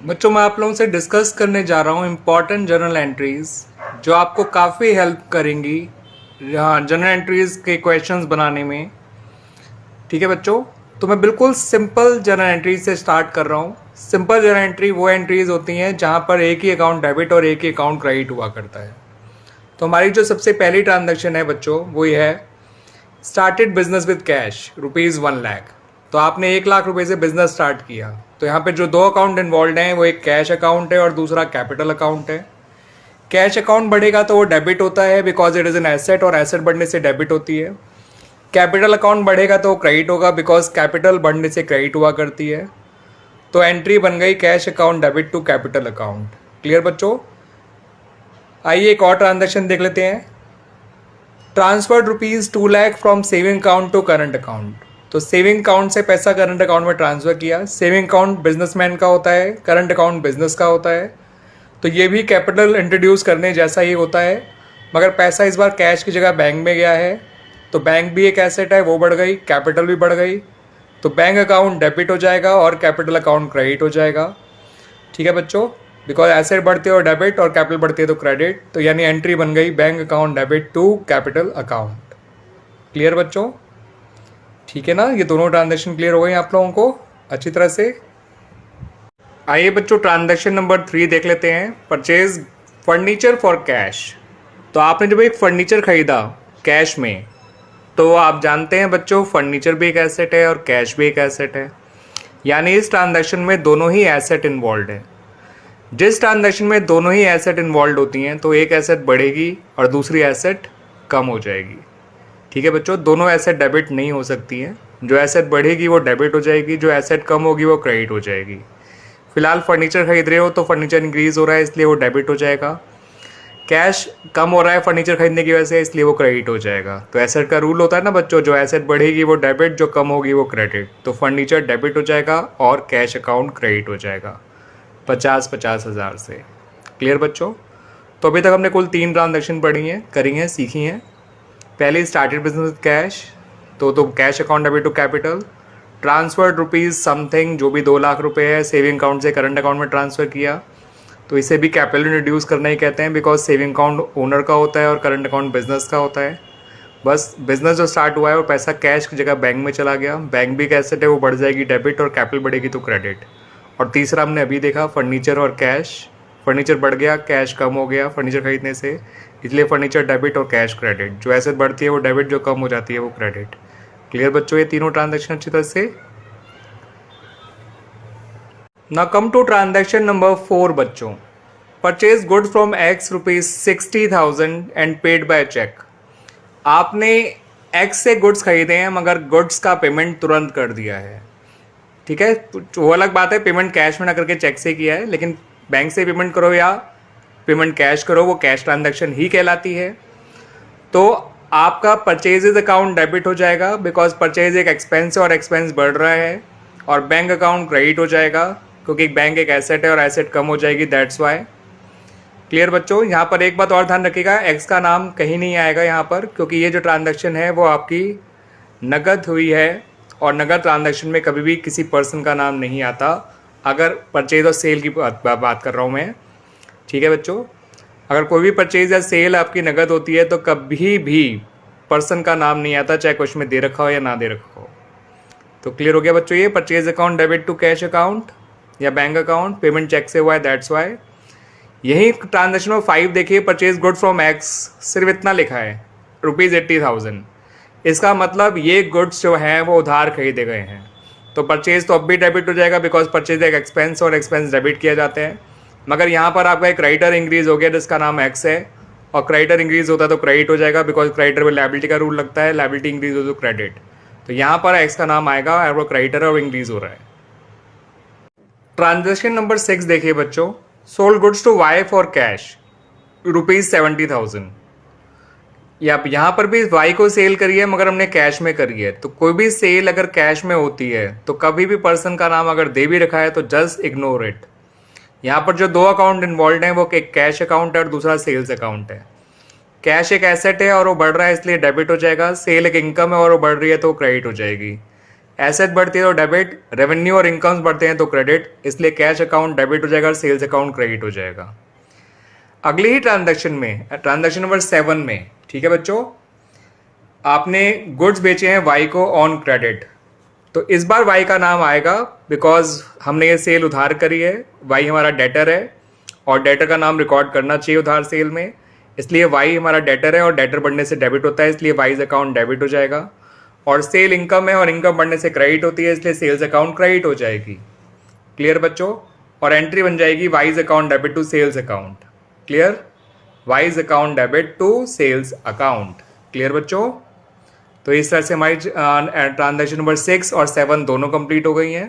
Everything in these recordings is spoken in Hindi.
बच्चों मैं आप लोगों से डिस्कस करने जा रहा हूँ इम्पॉर्टेंट जर्नल एंट्रीज जो आपको काफ़ी हेल्प करेंगी जर्नल एंट्रीज के क्वेश्चंस बनाने में। ठीक है बच्चों, तो मैं बिल्कुल सिंपल जर्नल एंट्री से स्टार्ट कर रहा हूँ। सिंपल जर्नल एंट्री वो एंट्रीज होती हैं जहाँ पर एक ही अकाउंट डेबिट और एक ही अकाउंट क्रेडिट हुआ करता है। तो हमारी जो सबसे पहली ट्रांजेक्शन है बच्चों वो ये है, स्टार्टेड बिजनेस विद कैश ₹1,00,000। तो आपने 1,00,000 रुपये से बिजनेस स्टार्ट किया। तो यहाँ पे जो दो अकाउंट इन्वॉल्व हैं वो एक कैश अकाउंट है और दूसरा कैपिटल अकाउंट है। कैश अकाउंट बढ़ेगा तो वो डेबिट होता है because it is an asset और एसेट बढ़ने से डेबिट होती है। कैपिटल अकाउंट बढ़ेगा तो वो क्रेडिट होगा बिकॉज कैपिटल बढ़ने से क्रेडिट हुआ करती है। तो एंट्री बन गई cash account debit to capital account. Clear बच्चों? आइए एक और ट्रांजेक्शन देख लेते हैं। Transferred ₹2,00,000 from saving account to current account. तो सेविंग अकाउंट से पैसा करंट अकाउंट में ट्रांसफ़र किया। सेविंग अकाउंट बिजनेसमैन का होता है, करंट अकाउंट बिजनेस का होता है। तो ये भी कैपिटल इंट्रोड्यूस करने जैसा ही होता है, मगर पैसा इस बार कैश की जगह बैंक में गया है। तो बैंक भी एक एसेट है, वो बढ़ गई, कैपिटल भी बढ़ गई। तो बैंक अकाउंट डेबिट हो जाएगा और कैपिटल अकाउंट क्रेडिट हो जाएगा। ठीक है बच्चों, बिकॉज एसेट बढ़ती है और डेबिट और कैपिटल बढ़ती है तो क्रेडिट। तो यानी एंट्री बन गई bank account debit to capital account. Clear बच्चों? ठीक है ना, ये दोनों ट्रांजेक्शन क्लियर हो गई आप लोगों को अच्छी तरह से। आइए बच्चों ट्रांजेक्शन नंबर 3 देख लेते हैं। Purchase furniture for cash. तो आपने जब एक फर्नीचर खरीदा कैश में, तो आप जानते हैं बच्चों फर्नीचर भी एक एसेट है और कैश भी एक एसेट है। यानी इस ट्रांजेक्शन में दोनों ही एसेट इन्वॉल्व है। जिस ट्रांजेक्शन में दोनों ही एसेट इन्वॉल्व होती हैं तो एक एसेट बढ़ेगी और दूसरी एसेट कम हो जाएगी। ठीक है बच्चों, दोनों एसेट डेबिट नहीं हो सकती हैं। जो एसेट बढ़ेगी वो डेबिट हो जाएगी, जो एसेट कम होगी वो क्रेडिट हो जाएगी। फिलहाल फर्नीचर खरीद रहे हो तो फर्नीचर इंक्रीज़ हो रहा है इसलिए वो डेबिट हो जाएगा। कैश कम हो रहा है फर्नीचर खरीदने की वजह से इसलिए वो क्रेडिट हो जाएगा। तो एसेट का रूल होता है ना बच्चों, जो एसेट बढ़ेगी वो डेबिट, जो कम होगी वो क्रेडिट। तो फर्नीचर डेबिट हो जाएगा और कैश अकाउंट क्रेडिट हो जाएगा 50-50 हज़ार से। क्लियर बच्चों? तो अभी तक हमने कुल 3 ट्रांजेक्शन पढ़ी हैं, करी हैं, सीखी हैं। पहले स्टार्टेड बिजनेस विद कैश, तो cash account debit to capital. Transferred rupees something, जो भी 2,00,000 रुपये है, सेविंग अकाउंट से करंट अकाउंट में ट्रांसफ़र किया। तो इसे भी कैपिटल रिड्यूस करना ही कहते हैं बिकॉज सेविंग अकाउंट ओनर का होता है और करंट अकाउंट बिजनेस का होता है। बस बिजनेस जो स्टार्ट हुआ है और पैसा कैश की जगह बैंक में चला गया। बैंक भी कैसेट है, वो बढ़ जाएगी डेबिट और कैपिटल बढ़ेगी तो क्रेडिट। और तीसरा हमने अभी देखा फर्नीचर और कैश। फर्नीचर बढ़ गया, कैश कम हो गया फर्नीचर खरीदने से, इसलिए फर्नीचर डेबिट और कैश क्रेडिट। जो एसेट बढ़ती है वो डेबिट, जो कम हो जाती है वो क्रेडिट। क्लियर बच्चों ये तीनों ट्रांजैक्शन अच्छी तरह से? Now come to transaction number 4 बच्चों। Purchase goods from X ₹60,000 and paid by cheque. आपने एक्स से गुड्स खरीदे हैं मगर गुड्स का पेमेंट तुरंत कर दिया है। ठीक है, वो अलग बात है, पेमेंट कैश में ना करके चेक से किया है, लेकिन बैंक से पेमेंट करो या पेमेंट कैश करो वो कैश ट्रांजैक्शन ही कहलाती है। तो आपका परचेजेज अकाउंट डेबिट हो जाएगा बिकॉज परचेज एक एक्सपेंस है और एक्सपेंस बढ़ रहा है। और बैंक अकाउंट क्रेडिट हो जाएगा क्योंकि बैंक एक एसेट है और एसेट कम हो जाएगी, दैट्स वाई। क्लियर बच्चों? यहाँ पर एक बात और ध्यान रखिएगा, एक्स का नाम कहीं नहीं आएगा यहाँ पर, क्योंकि ये जो ट्रांजैक्शन है वो आपकी नगद हुई है और नगद ट्रांजैक्शन में कभी भी किसी पर्सन का नाम नहीं आता। अगर परचेज और सेल की बात कर रहा हूँ मैं। ठीक है बच्चों, अगर कोई भी परचेज या सेल आपकी नगद होती है तो कभी भी पर्सन का नाम नहीं आता, चाहे कुछ में दे रखा हो या ना दे रखा हो। तो क्लियर हो गया बच्चों ये purchase account debit to cash account या बैंक अकाउंट, पेमेंट चेक से हुआ है, दैट्स वाई। यही ट्रांजेक्शन में 5 देखिए, परचेज गुड फ्रॉम एक्स, सिर्फ इतना लिखा है ₹80,000। इसका मतलब ये गुड्स जो हैं वो उधार खरीदे गए हैं। तो परचेज तो अब भी डेबिट हो जाएगा बिकॉज परचेज एक एक्सपेंस और एक्सपेंस डेबिट किया जाते हैं। मगर यहाँ पर आपका एक क्रेडिटर इंक्रीज हो गया जिसका नाम एक्स है, और क्रेडिटर इंक्रीज होता है तो क्रेडिट हो जाएगा बिकॉज क्रेडिटर में लायबिलिटी का रूल लगता है, लायबिलिटी इंक्रीज हो तो क्रेडिट। तो यहाँ पर एक्स का नाम आएगा और वो क्रेडिटर और इंक्रीज हो रहा है। ट्रांजेक्शन नंबर 6 देखिए बच्चों। Sold goods to Y for cash ₹70,000। या यहाँ पर भी वाई को सेल करी है मगर हमने कैश में करी है। तो कोई भी सेल अगर कैश में होती है तो कभी भी पर्सन का नाम अगर दे भी रखा है तो जस्ट इग्नोर इट। यहाँ पर जो 2 अकाउंट इन्वॉल्व हैं वो एक कैश अकाउंट है और दूसरा सेल्स अकाउंट है। कैश एक एसेट है और वो बढ़ रहा है इसलिए डेबिट हो जाएगा। सेल एक इनकम है और वो बढ़ रही है तो क्रेडिट हो जाएगी। एसेट बढ़ती है तो डेबिट, रेवेन्यू और इनकम्स बढ़ते हैं तो क्रेडिट, इसलिए कैश अकाउंट डेबिट हो जाएगा और सेल्स अकाउंट क्रेडिट हो जाएगा। अगली ही ट्रांजैक्शन में, ट्रांजैक्शन नंबर 7 में, ठीक है बच्चों, आपने गुड्स बेचे हैं वाई को ऑन क्रेडिट, तो इस बार वाई का नाम आएगा बिकॉज हमने ये सेल उधार करी है, वाई हमारा डेटर है और डेटर का नाम रिकॉर्ड करना चाहिए उधार सेल में, इसलिए वाई हमारा डेटर है और डेटर बढ़ने से डेबिट होता है, इसलिए वाइज अकाउंट डेबिट हो जाएगा। और सेल इनकम है और इनकम बढ़ने से क्रेडिट होती है, इसलिए सेल्स अकाउंट क्रेडिट हो जाएगी। क्लियर बच्चों? और एंट्री बन जाएगी Y's account debit to sales account. Clear? Y's account debit to sales account. Clear बच्चों? तो इस तरह से हमारी ट्रांजैक्शन नंबर 6 और 7 दोनों कंप्लीट हो गई हैं।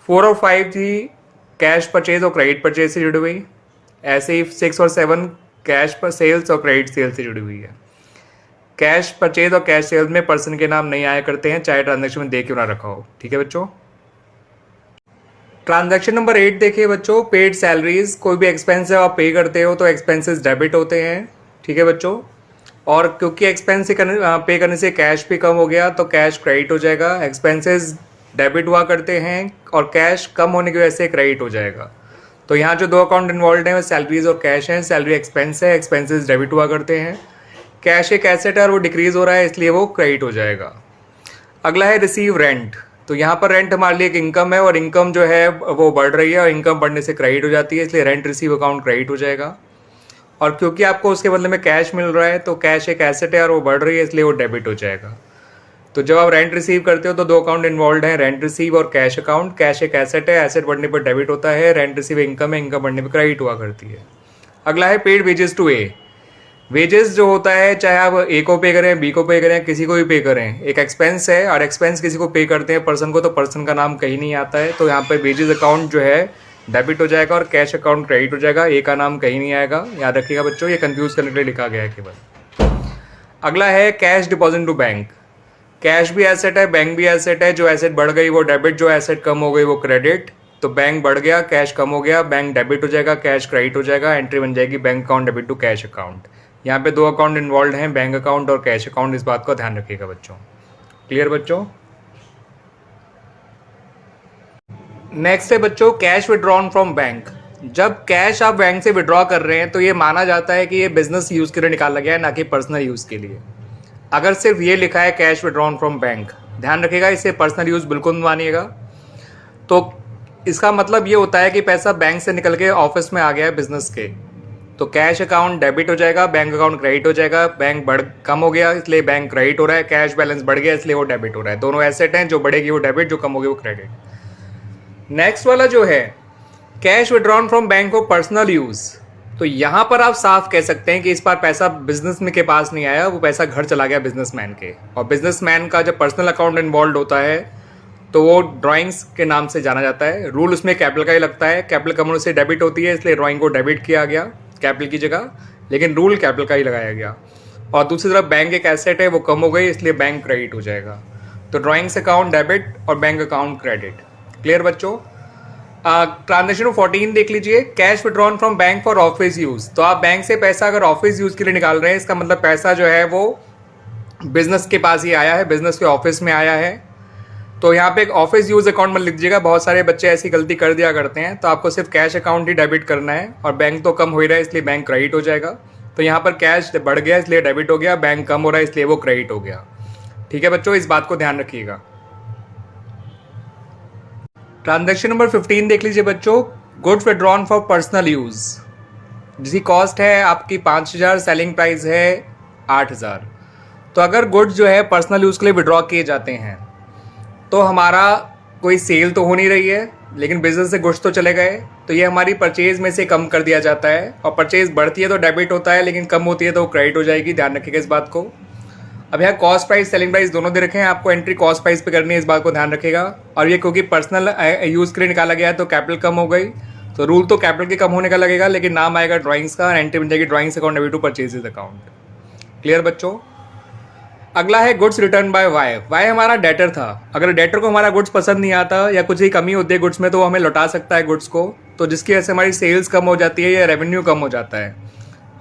4 और 5 थी कैश परचेज और क्रेडिट परचेज से जुड़ी हुई, ऐसे ही 6 और 7 कैश पर सेल्स और क्रेडिट सेल्स से जुड़ी हुई है। कैश परचेज और कैश सेल्स में पर्सन के नाम नहीं आया करते हैं, चाहे ट्रांजैक्शन में दे क्यों ना रखा हो। ठीक है बच्चों? ट्रांजैक्शन नंबर 8 देखिए बच्चों, पेड सैलरीज। कोई भी एक्सपेंस है आप पे करते हो तो एक्सपेंसेस डेबिट होते हैं। ठीक है बच्चों? और क्योंकि एक्सपेंस पे करने से कैश भी कम हो गया तो कैश क्रेडिट हो जाएगा। एक्सपेंसेस डेबिट हुआ करते हैं और कैश कम होने की वजह से क्रेडिट हो जाएगा। तो यहाँ जो दो अकाउंट इन्वॉल्व हैं वो सैलरीज और कैश हैं। सैलरी एक्सपेंस है, एक्सपेंसेस डेबिट हुआ करते हैं। कैश एक एसेट है और वो डिक्रीज हो रहा है, इसलिए वो क्रेडिट हो जाएगा। अगला है रिसीव रेंट। तो यहाँ पर रेंट हमारे लिए एक इनकम है और इनकम जो है वो बढ़ रही है और इनकम बढ़ने से क्रेडिट हो जाती है, इसलिए रेंट रिसीव अकाउंट क्रेडिट हो जाएगा। और क्योंकि आपको उसके बदले में कैश मिल रहा है तो कैश एक एसेट है और वो बढ़ रही है, इसलिए वो डेबिट हो जाएगा। तो जब आप रेंट रिसीव करते हो तो दो अकाउंट इन्वॉल्व हैं, रेंट रिसीव और कैश अकाउंट। कैश एक एसेट है, एसेट बढ़ने पर डेबिट होता है। रेंट रिसीव इनकम है, इनकम बढ़ने पर क्रेडिट हुआ करती है। अगला है paid wages to A. Wages जो होता है, चाहे आप ए को पे करें, बी को पे करें, किसी को भी पे करें, एक एक्सपेंस है और एक्सपेंस किसी को पे करते हैं पर्सन को, तो पर्सन का नाम कहीं नहीं आता है, तो यहाँ पे वेजेस अकाउंट जो है डेबिट हो जाएगा और कैश अकाउंट क्रेडिट हो जाएगा। ए का नाम कहीं नहीं आएगा, याद रखिएगा बच्चों, ये कंफ्यूज करने के लिए लिखा गया है केवल। अगला है cash deposit to bank. Cash भी एसेट है, बैंक भी एसेट है। जो एसेट बढ़ गई वो डेबिट, जो एसेट कम हो गई वो क्रेडिट। तो बैंक बढ़ गया, कैश कम हो गया, बैंक डेबिट हो जाएगा, कैश क्रेडिट हो जाएगा। एंट्री बन जाएगी bank account debit to cash account. यहाँ पे दो अकाउंट इन्वॉल्व हैं, बैंक अकाउंट और कैश अकाउंट, इस बात का ध्यान रखिएगा बच्चों। क्लियर बच्चों? नेक्स्ट है बच्चों कैश विड्रॉन फ्रॉम बैंक। जब कैश आप बैंक से विड्रॉ कर रहे हैं तो ये माना जाता है कि ये बिजनेस यूज़ के लिए निकाला गया है, ना कि पर्सनल यूज़ के लिए। अगर सिर्फ ये लिखा है कैश विड्रॉन फ्रॉम बैंक, ध्यान रखिएगा, इसे पर्सनल यूज़ बिल्कुल मानिएगा। तो इसका मतलब ये होता है कि पैसा बैंक से निकल के ऑफिस में आ गया है बिजनेस के, तो कैश अकाउंट डेबिट हो जाएगा, बैंक अकाउंट क्रेडिट हो जाएगा। बैंक कम हो गया इसलिए बैंक क्रेडिट हो रहा है, कैश बैलेंस बढ़ गया इसलिए वो डेबिट हो रहा है। दोनों एसेट हैं, जो बढ़ेगी वो डेबिट, जो कम होगी वो क्रेडिट। नेक्स्ट वाला जो है cash withdrawn from bank for personal use, तो यहाँ पर आप साफ कह सकते हैं कि इस बार पैसा बिजनेस में के पास नहीं आया, वो पैसा घर चला गया बिजनेसमैन के। और बिजनेसमैन का जब पर्सनल अकाउंट इन्वॉल्व होता है तो वो ड्राइंग्स के नाम से जाना जाता है। रूल उसमें कैपिटल का ही लगता है, कैपिटल कम होने से डेबिट होती है, इसलिए ड्राइंग को डेबिट किया गया कैपिटल की जगह, लेकिन रूल कैपिटल का ही लगाया गया। और दूसरी तरफ बैंक एक एसेट है, वो कम हो गई इसलिए बैंक क्रेडिट हो जाएगा। तो ड्राइंग्स अकाउंट डेबिट और बैंक अकाउंट क्रेडिट। क्लियर बच्चों? ट्रांजेक्शन 14 देख लीजिए, cash withdrawn from bank for office use. तो आप बैंक से पैसा अगर ऑफिस यूज़ के लिए निकाल रहे हैं, इसका मतलब पैसा जो है वो बिजनेस के पास ही आया है, बिजनेस के ऑफिस में आया है। तो यहाँ पे एक ऑफिस यूज़ अकाउंट में लिख दीजिएगा। बहुत सारे बच्चे ऐसी गलती कर दिया करते हैं, तो आपको सिर्फ कैश अकाउंट ही डेबिट करना है और बैंक तो कम हो ही रहा है इसलिए बैंक क्रेडिट हो जाएगा। तो यहाँ पर कैश बढ़ गया इसलिए डेबिट हो गया, बैंक कम हो रहा है इसलिए वो क्रेडिट हो गया। ठीक है बच्चों, इस बात को ध्यान रखिएगा। ट्रांजैक्शन नंबर 15 देख लीजिए बच्चों, goods withdrawn for personal use, जिसकी कॉस्ट है आपकी 5000, सेलिंग प्राइस है 8000। तो अगर गुड्स जो है पर्सनल यूज़ के लिए विड्रॉ किए जाते हैं तो हमारा कोई सेल तो हो नहीं रही है, लेकिन बिजनेस से गुड्स तो चले गए, तो ये हमारी परचेज में से कम कर दिया जाता है। और परचेज बढ़ती है तो डेबिट होता है, लेकिन कम होती है तो क्रेडिट हो जाएगी। ध्यान रखिएगा इस बात को। अब यहाँ कॉस्ट प्राइस सेलिंग प्राइस दोनों दे रखे हैं, आपको एंट्री कॉस्ट प्राइस पे करनी है, इस बात को ध्यान रखिएगा। और ये क्योंकि पर्सनल यूज़ के लिए निकाला गया है तो कैपिटल कम हो गई, तो रूल तो कैपिटल के कम होने का लगेगा, लेकिन नाम आएगा ड्राइंग्स का, एंट्री बन जाएगी drawings account debit to purchases account. Clear बच्चों? अगला है goods return by Y. Y हमारा डेटर था, अगर डेटर को हमारा गुड्स पसंद नहीं आता या कुछ ही कमी होती है गुड्स में तो वो हमें लौटा सकता है गुड्स को, तो जिसकी वजह से हमारी सेल्स कम हो जाती है या रेवेन्यू कम हो जाता है,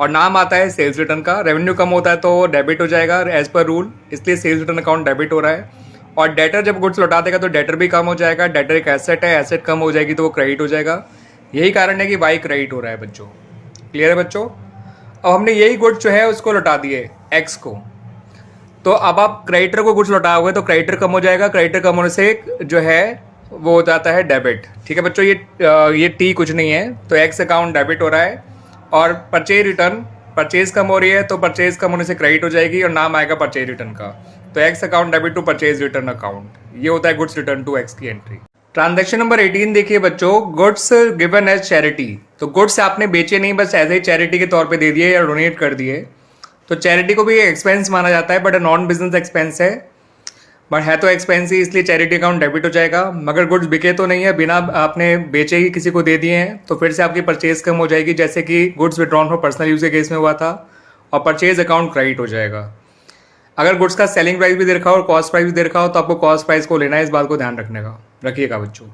और नाम आता है सेल्स रिटर्न का। रेवेन्यू कम होता है तो डेबिट हो जाएगा एज पर रूल, इसलिए सेल्स रिटर्न अकाउंट डेबिट हो रहा है। और डेटर जब गुड्स लौटा देगा तो डेटर भी कम हो जाएगा। डेटर एक एसेट है, एसेट कम हो जाएगी तो वो क्रेडिट हो जाएगा। यही कारण है कि वाई क्रेडिट हो रहा है बच्चों। क्लियर है बच्चों? अब हमने यही गुड्स जो है उसको लौटा दिए एक्स को, तो अब आप क्रेडिटर को गुड्स लौटाओगे तो क्रेडिटर कम हो जाएगा। क्रेडिटर कम होने से जो है वो हो जाता है डेबिट। ठीक है बच्चों, ये टी कुछ नहीं है, तो एक्स अकाउंट डेबिट हो रहा है। और परचेज रिटर्न, परचेज कम हो रही है तो परचेज कम होने से क्रेडिट हो जाएगी और नाम आएगा परचेज रिटर्न का। तो X account debit to purchase return account, ये होता है गुड्स रिटर्न टू एक्स की एंट्री। ट्रांजैक्शन नंबर 18 देखिए बच्चों, गुड्स गिवन एज चैरिटी। तो गुड्स आपने बेचे नहीं, बस ऐसे ही चैरिटी के तौर पे दे दिए या डोनेट कर दिए, तो चैरिटी को भी एक्सपेंस माना जाता है, बट नॉन बिजनेस एक्सपेंस है, बट है तो एक्सपेंस ही, इसलिए चैरिटी अकाउंट डेबिट हो जाएगा। मगर गुड्स बिके तो नहीं है, बिना आपने बेचे ही किसी को दे दिए हैं, तो फिर से आपकी परचेज कम हो जाएगी, जैसे कि goods withdrawn for personal use के केस में हुआ था, और परचेज अकाउंट क्रेडिट हो जाएगा। अगर गुड्स का सेलिंग प्राइस भी दे रखा हो और कॉस्ट प्राइस भी दे रखा हो तो आपको कॉस्ट प्राइस को लेना है, इस बात को ध्यान रखिएगा बच्चों।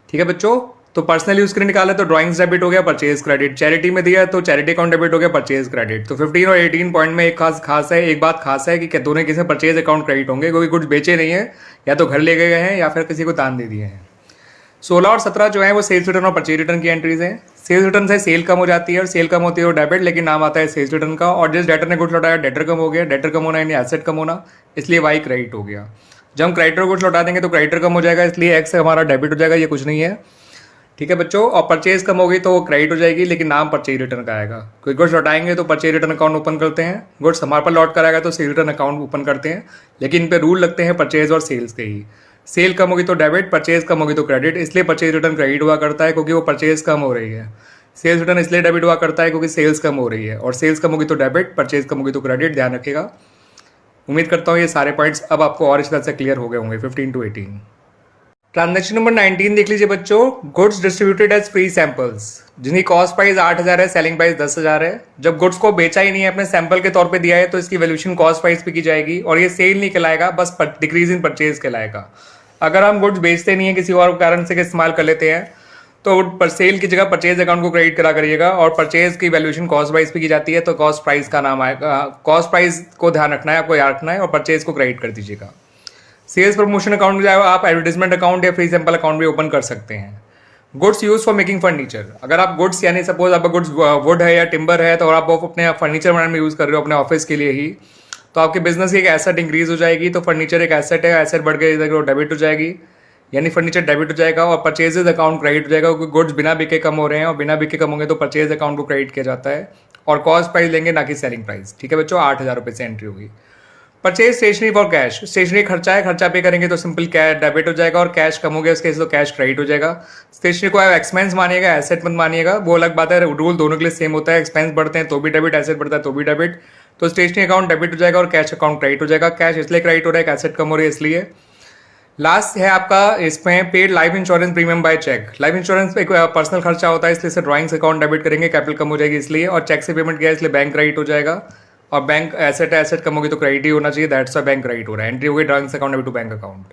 ठीक है बच्चों, तो पर्सनल यूज के लिए निकाला तो ड्राइंग्स डेबिट हो गया, परचेज क्रेडिट। चैरिटी में दिया तो चैरिटी अकाउंट डेबिट हो गया, परचेज क्रेडिट। तो 15 और 18 पॉइंट में एक बात खास है कि दोनों किसी परचेज अकाउंट क्रेडिट होंगे, क्योंकि कुछ बेचे नहीं है, या तो घर ले गए हैं या फिर किसी को दान दे दिए हैं। 16 और 17 जो है वो सेल्स रिटर्न और परचेज रिटर्न की एंट्रीज हैं। सेल्स रिटर्न से सेल कम हो जाती है और सेल कम होती है वो डेबिट, लेकिन नाम आता है सेल्स रिटर्न का। और जिस डेटर ने गुड्स लौटाया डेटर कम हो गया, डेटर कम होना यानी एसेट कम होना, इसलिए वाई क्रेडिट हो गया। जब हम क्रेडिटर गुड्स लौटा देंगे तो क्रेडिटर कम हो जाएगा, इसलिए एक्स हमारा डेबिट हो जाएगा, ये कुछ नहीं है। ठीक है बच्चों, और परचेज कम होगी तो वो क्रेडिट हो जाएगी, लेकिन नाम परचेज रिटर्न का आएगा। कोई गुड्स लौटाएंगे तो परचेज रिटर्न अकाउंट ओपन करते हैं, गुड्स हमारे पर लौट कर आएगा तो सेल रिटर्न अकाउंट ओपन करते हैं, लेकिन इन पे रूल लगते हैं परचेज और सेल्स के ही। सेल कम होगी तो डेबिट, परचेज कम होगी तो क्रेडिट, इसलिए परचेज रिटर्न क्रेडिट हुआ करता है क्योंकि वो परचेज कम हो रही है। सेल्स रिटर्न इसलिए डेबिट हुआ करता है क्योंकि सेल्स कम हो रही है, और सेल्स कम होगी तो डेबिट, परचेज कम होगी तो क्रेडिट, ध्यान रखिएगा। उम्मीद करता हूँ ये सारे पॉइंट्स अब आपको और इस तरह से क्लियर हो गए होंगे 15 to 18। ट्रांजैक्शन नंबर 19 देख लीजिए बच्चों, goods distributed as free samples, जिनकी कॉस्ट प्राइस 8,000 है, सेलिंग प्राइस 10,000 है। जब गुड्स को बेचा ही नहीं है, अपने सैंपल के तौर पे दिया है, तो इसकी वैल्यूएशन कॉस्ट प्राइस पे की जाएगी, और ये सेल नहीं कहलाएगा, बस डिक्रीज इन परचेज कहलाएगा। अगर हम गुड्स बेचते नहीं है, किसी और कारण से इस्तेमाल कर लेते हैं, तो पर सेल की जगह परचेज अकाउंट को क्रेडिट करा करिएगा, और परचेज की वैल्यूएशन कॉस्ट प्राइस पे की जाती है, तो कॉस्ट प्राइस का नाम आएगा। कॉस्ट प्राइस को ध्यान रखना है, आपको याद रखना है, और परचेज को क्रेडिट कर दीजिएगा। सेल्स प्रमोशन अकाउंट में आप एडवर्टाइजमेंट अकाउंट या फ्री सैंपल अकाउंट भी ओपन कर सकते हैं। Goods use for making furniture, अगर आप गुड्स यानी सपोज आपका गुड्स वुड है या टिम्बर है, तो आप अपने फर्नीचर बनाने में यूज कर रहे हो अपने ऑफिस के लिए ही, तो आपके बिजनेस की एक एसेट इंक्रीज हो जाएगी। तो फर्नीचर एक एसेट है, एसेट बढ़ गई तो डेबिट हो जाएगी, यानी फर्नीचर डेबिट हो जाएगा, और परचेजेज अकाउंट क्रेडिट हो जाएगा, क्योंकि गुड्स बिना बिके कम हो रहे हैं, और बिना बिके कम होंगे तो परचेज अकाउंट को क्रेडिट किया जाता है, और कॉस्ट प्राइस लेंगे ना कि सेलिंग प्राइस। ठीक है बच्चों, 8,000 रुपये से एंट्री होगी। Purchase stationery for cash, stationery खर्चा है, खर्चा पे करेंगे तो सिंपल कैश डेबिट हो जाएगा, और कैश कम हो गया उसके तो कैश क्रेडिट हो जाएगा। स्टेशनरी को आप एक्सपेंस मानिएगा, एसेट मत मानिएगा, वो अलग बात है, रूल दोनों के लिए सेम होता है। एक्सपेंस बढ़ते हैं तो भी डेबिट, एसेट बढ़ता है तो भी डेबिट। तो स्टेशनरी अकाउंट डेबिट हो जाएगा और कैश अकाउंट क्रेडिट हो जाएगा। कैश इसलिए क्रेडिट हो रहा है, एसेट कम हो रही है इसलिए। लास्ट है आपका इसमें paid life insurance premium by cheque. Life insurance एक पर्सनल खर्चा होता है, इसलिए से ड्राइंग्स अकाउंट डेबिट करेंगे, कैपिटल कम हो जाएगी इसलिए, और चेक से पेमेंट किया है इसलिए बैंक क्रेडिट हो जाएगा, और बैंक एसेट कम होगी तो क्रेडिट ही होना चाहिए, दैट्स व्हाई बैंक क्रेडिट हो रहा है। एंट्री हो गई drawings account debit to bank account.